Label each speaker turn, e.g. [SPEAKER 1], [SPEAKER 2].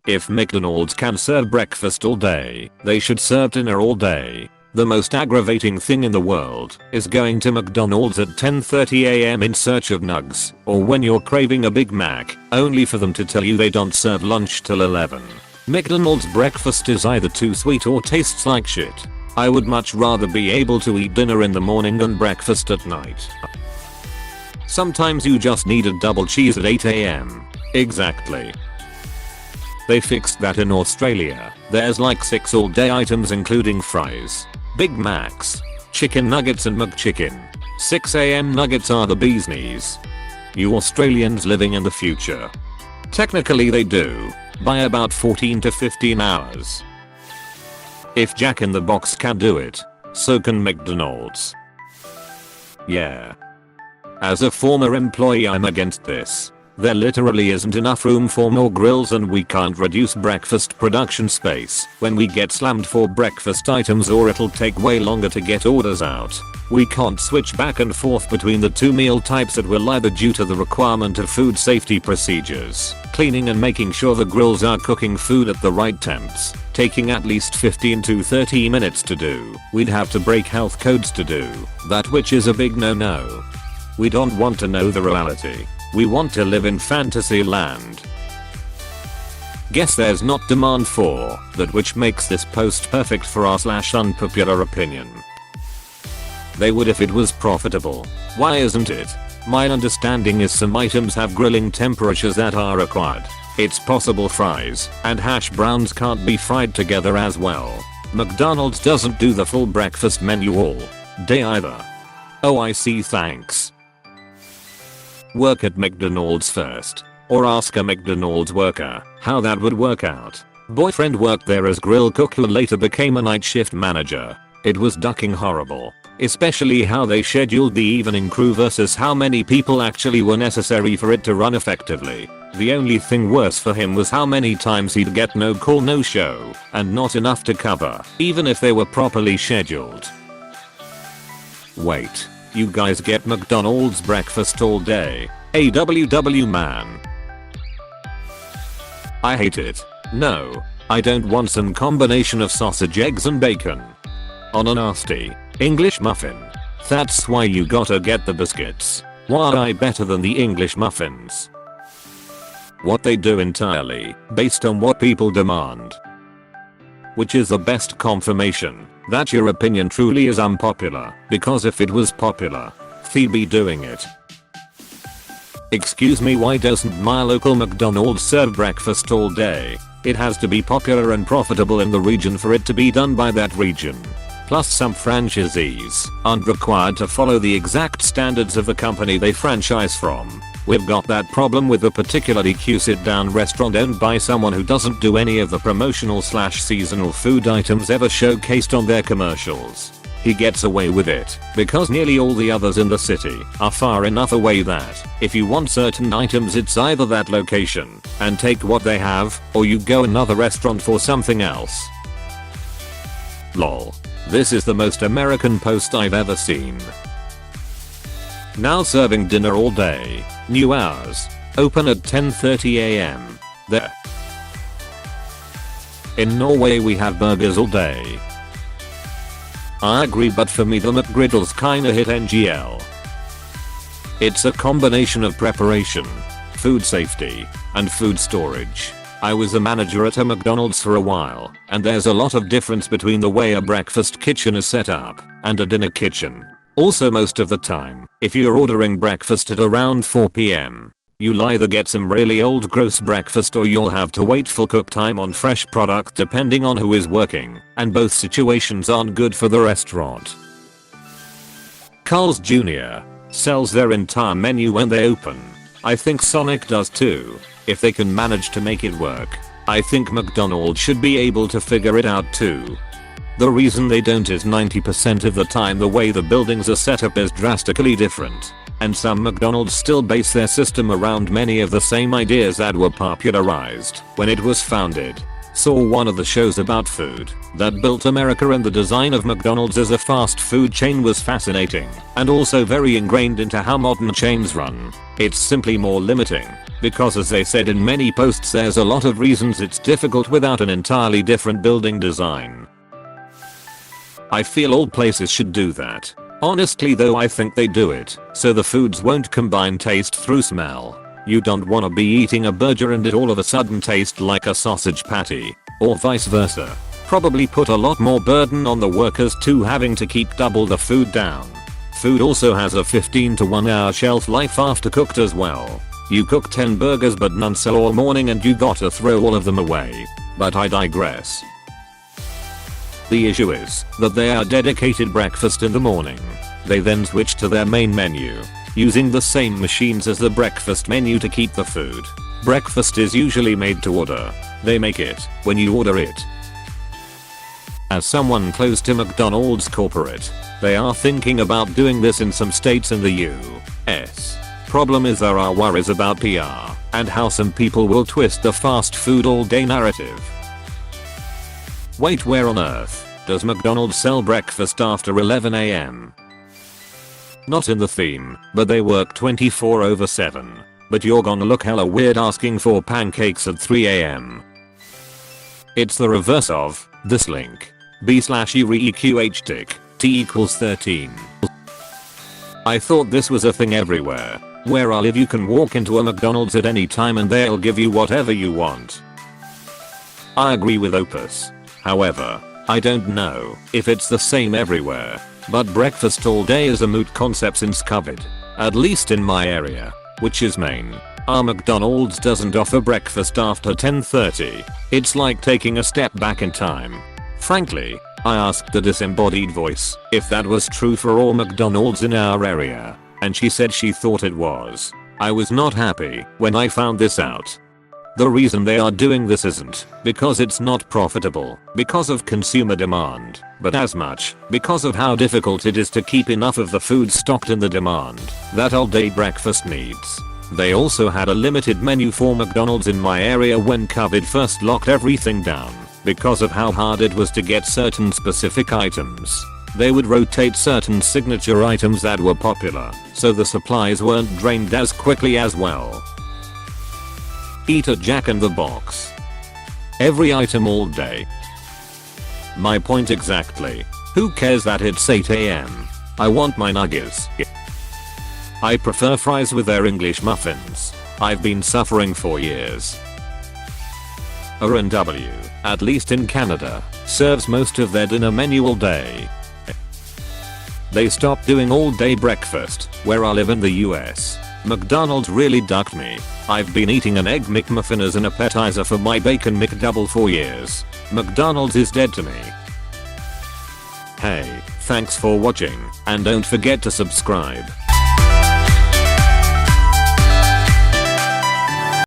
[SPEAKER 1] If McDonald's can serve breakfast all day, they should serve dinner all day. The most aggravating thing in the world is going to McDonald's at 10:30 AM in search of nugs, or when you're craving a Big Mac, only for them to tell you they don't serve lunch till 11. McDonald's breakfast is either too sweet or tastes like shit. I would much rather be able to eat dinner in the morning than breakfast at night. Sometimes you just need a double cheese at 8 AM. Exactly. They fixed that in Australia. There's like 6 all-day items including fries, Big Macs, chicken nuggets and McChicken. 6 AM nuggets are the bee's knees. You Australians living in the future. Technically they do, by about 14 to 15 hours. If Jack in the Box can do it, so can McDonald's. Yeah. As a former employee, I'm against this. There literally isn't enough room for more grills, and we can't reduce breakfast production space when we get slammed for breakfast items, or it'll take way longer to get orders out. We can't switch back and forth between the two meal types that will, either due to the requirement of food safety procedures, cleaning and making sure the grills are cooking food at the right temps, taking at least 15 to 30 minutes to do. We'd have to break health codes to do that, which is a big no-no. We don't want to know the reality. We want to live in fantasy land. Guess there's not demand for that, which makes this post perfect for r/unpopular opinion. They would if it was profitable. Why isn't it? My understanding is some items have grilling temperatures that are required. It's possible fries and hash browns can't be fried together as well. McDonald's doesn't do the full breakfast menu all day either. Oh, I see, thanks. Work at McDonald's first, or ask a McDonald's worker how that would work out. Boyfriend worked there as grill cook, who later became a night shift manager. It was ducking horrible, especially how they scheduled the evening crew versus how many people actually were necessary for it to run effectively. The only thing worse for him was how many times he'd get no call, no show, and not enough to cover, even if they were properly scheduled. Wait. You guys get McDonald's breakfast all day? AWW man. I hate it. No, I don't want some combination of sausage, eggs and bacon on a nasty English muffin. That's why you gotta get the biscuits. Why are better than the English muffins? What they do entirely based on what people demand. Which is the best confirmation that your opinion truly is unpopular, because if it was popular, they'd be doing it. Excuse me, why doesn't my local McDonald's serve breakfast all day? It has to be popular and profitable in the region for it to be done by that region. Plus, some franchisees aren't required to follow the exact standards of the company they franchise from. We've got that problem with a particularly cute sit-down restaurant owned by someone who doesn't do any of the promotional/seasonal food items ever showcased on their commercials. He gets away with it because nearly all the others in the city are far enough away that if you want certain items, it's either that location and take what they have, or you go another restaurant for something else. Lol. This is the most American post I've ever seen. Now serving dinner all day. New hours. Open at 10:30 AM. There. In Norway we have burgers all day. I agree, but for me the McGriddles kinda hit NGL. It's a combination of preparation, food safety, and food storage. I was a manager at a McDonald's for a while, and there's a lot of difference between the way a breakfast kitchen is set up and a dinner kitchen. Also, most of the time, if you're ordering breakfast at around 4 PM, you'll either get some really old gross breakfast or you'll have to wait for cook time on fresh product depending on who is working, and both situations aren't good for the restaurant. Carl's Jr. sells their entire menu when they open. I think Sonic does too, if they can manage to make it work. I think McDonald's should be able to figure it out too. The reason they don't is 90% of the time the way the buildings are set up is drastically different, and some McDonald's still base their system around many of the same ideas that were popularized when it was founded. Saw one of the shows about food that built America, and the design of McDonald's as a fast food chain was fascinating and also very ingrained into how modern chains run. It's simply more limiting because, as they said in many posts, there's a lot of reasons it's difficult without an entirely different building design. I feel all places should do that. Honestly though, I think they do it so the foods won't combine taste through smell. You don't wanna be eating a burger and it all of a sudden taste like a sausage patty, or vice versa. Probably put a lot more burden on the workers too, having to keep double the food down. Food also has a 15 to 1 hour shelf life after cooked as well. You cook 10 burgers but none sell all morning and you gotta throw all of them away. But I digress. The issue is that they are dedicated breakfast in the morning. They then switch to their main menu, using the same machines as the breakfast menu to keep the food. Breakfast is usually made to order. They make it when you order it. As someone close to McDonald's corporate, they are thinking about doing this in some states in the US. Problem is there are worries about PR and how some people will twist the fast food all day narrative. Wait, where on earth does McDonald's sell breakfast after 11 AM? Not in the theme, but they work 24/7. But you're gonna look hella weird asking for pancakes at 3 AM. It's the reverse of this link. b/ureqhtic t=13. I thought this was a thing everywhere. Where I live you can walk into a McDonald's at any time and they'll give you whatever you want. I agree with Opus. However, I don't know if it's the same everywhere. But breakfast all day is a moot concept since COVID. At least in my area, which is Maine. Our McDonald's doesn't offer breakfast after 10:30. It's like taking a step back in time. Frankly, I asked the disembodied voice if that was true for all McDonald's in our area, and she said she thought it was. I was not happy when I found this out. The reason they are doing this isn't because it's not profitable, because of consumer demand, but as much because of how difficult it is to keep enough of the food stocked in the demand that all-day breakfast needs. They also had a limited menu for McDonald's in my area when COVID first locked everything down because of how hard it was to get certain specific items. They would rotate certain signature items that were popular, so the supplies weren't drained as quickly as well. Eat at Jack in the Box. Every item all day. My point exactly. Who cares that it's 8 AM? I want my nuggets. I prefer fries with their English muffins. I've been suffering for years. R&W, at least in Canada, serves most of their dinner menu all day. They stopped doing all day breakfast where I live in the US. McDonald's really ducked me. I've been eating an Egg McMuffin as an appetizer for my Bacon McDouble for years. McDonald's is dead to me. Hey, thanks for watching, and don't forget to subscribe.